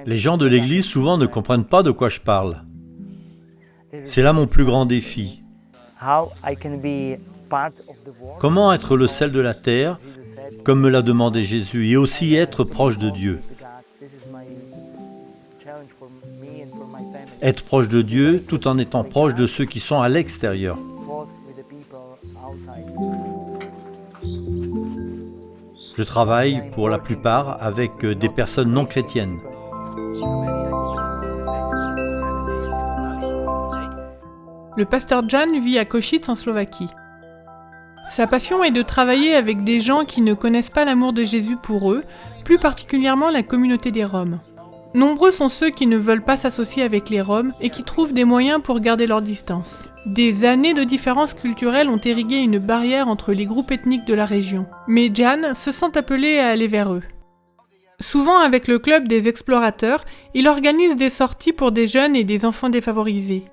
Les gens de l'Église souvent ne comprennent pas de quoi je parle. C'est là mon plus grand défi. Comment être le sel de la terre, comme me l'a demandé Jésus, et aussi être proche de Dieu. Être proche de Dieu tout en étant proche de ceux qui sont à l'extérieur. Je travaille pour la plupart avec des personnes non chrétiennes. Le pasteur Jan vit à Košice en Slovaquie. Sa passion est de travailler avec des gens qui ne connaissent pas l'amour de Jésus pour eux, plus particulièrement la communauté des Roms. Nombreux sont ceux qui ne veulent pas s'associer avec les Roms et qui trouvent des moyens pour garder leur distance. Des années de différences culturelles ont érigé une barrière entre les groupes ethniques de la région. Mais Jan se sent appelé à aller vers eux. Souvent avec le club des explorateurs, il organise des sorties pour des jeunes et des enfants défavorisés.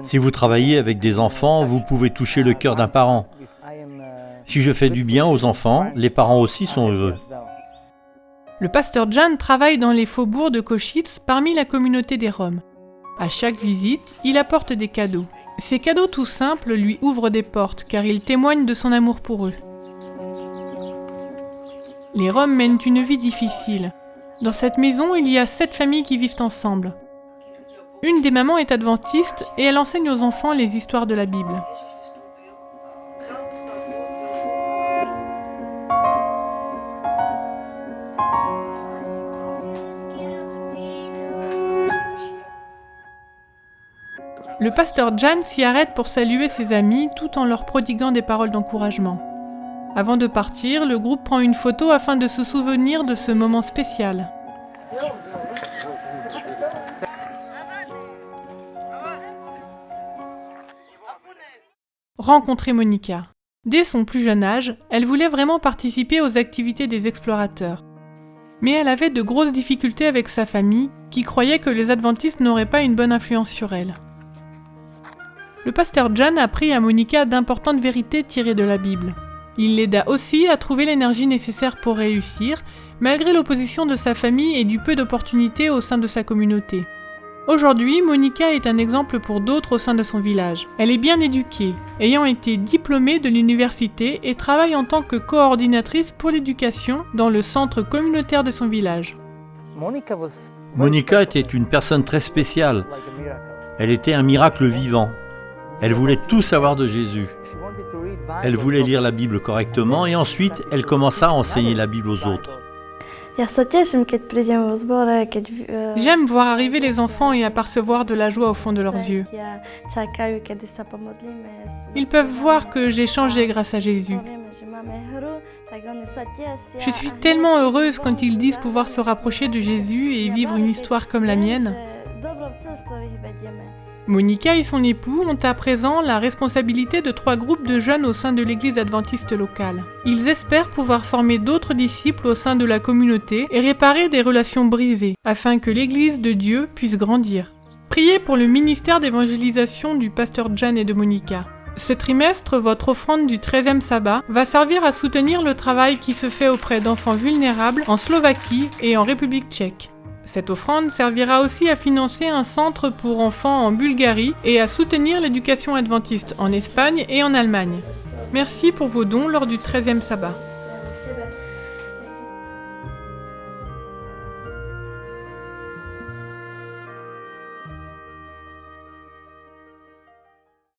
Si vous travaillez avec des enfants, vous pouvez toucher le cœur d'un parent. Si je fais du bien aux enfants, les parents aussi sont heureux. Le pasteur Jan travaille dans les faubourgs de Košice parmi la communauté des Roms. À chaque visite, il apporte des cadeaux. Ces cadeaux tout simples lui ouvrent des portes car ils témoignent de son amour pour eux. Les Roms mènent une vie difficile. Dans cette maison, il y a 7 familles qui vivent ensemble. Une des mamans est adventiste et elle enseigne aux enfants les histoires de la Bible. Le pasteur Jan s'y arrête pour saluer ses amis tout en leur prodiguant des paroles d'encouragement. Avant de partir, le groupe prend une photo afin de se souvenir de ce moment spécial. Rencontrer Monica. Dès son plus jeune âge, elle voulait vraiment participer aux activités des explorateurs. Mais elle avait de grosses difficultés avec sa famille, qui croyait que les adventistes n'auraient pas une bonne influence sur elle. Le pasteur Jan apprit à Monica d'importantes vérités tirées de la Bible. Il l'aida aussi à trouver l'énergie nécessaire pour réussir, malgré l'opposition de sa famille et du peu d'opportunités au sein de sa communauté. Aujourd'hui, Monica est un exemple pour d'autres au sein de son village. Elle est bien éduquée, ayant été diplômée de l'université et travaille en tant que coordinatrice pour l'éducation dans le centre communautaire de son village. Monica était une personne très spéciale. Elle était un miracle vivant. Elle voulait tout savoir de Jésus. Elle voulait lire la Bible correctement et ensuite elle commença à enseigner la Bible aux autres. J'aime voir arriver les enfants et apercevoir de la joie au fond de leurs yeux. Ils peuvent voir que j'ai changé grâce à Jésus. Je suis tellement heureuse quand ils disent pouvoir se rapprocher de Jésus et vivre une histoire comme la mienne. Monica et son époux ont à présent la responsabilité de 3 groupes de jeunes au sein de l'église adventiste locale. Ils espèrent pouvoir former d'autres disciples au sein de la communauté et réparer des relations brisées, afin que l'église de Dieu puisse grandir. Priez pour le ministère d'évangélisation du pasteur Jan et de Monica. Ce trimestre, votre offrande du 13e sabbat va servir à soutenir le travail qui se fait auprès d'enfants vulnérables en Slovaquie et en République tchèque. Cette offrande servira aussi à financer un centre pour enfants en Bulgarie et à soutenir l'éducation adventiste en Espagne et en Allemagne. Merci pour vos dons lors du 13e sabbat.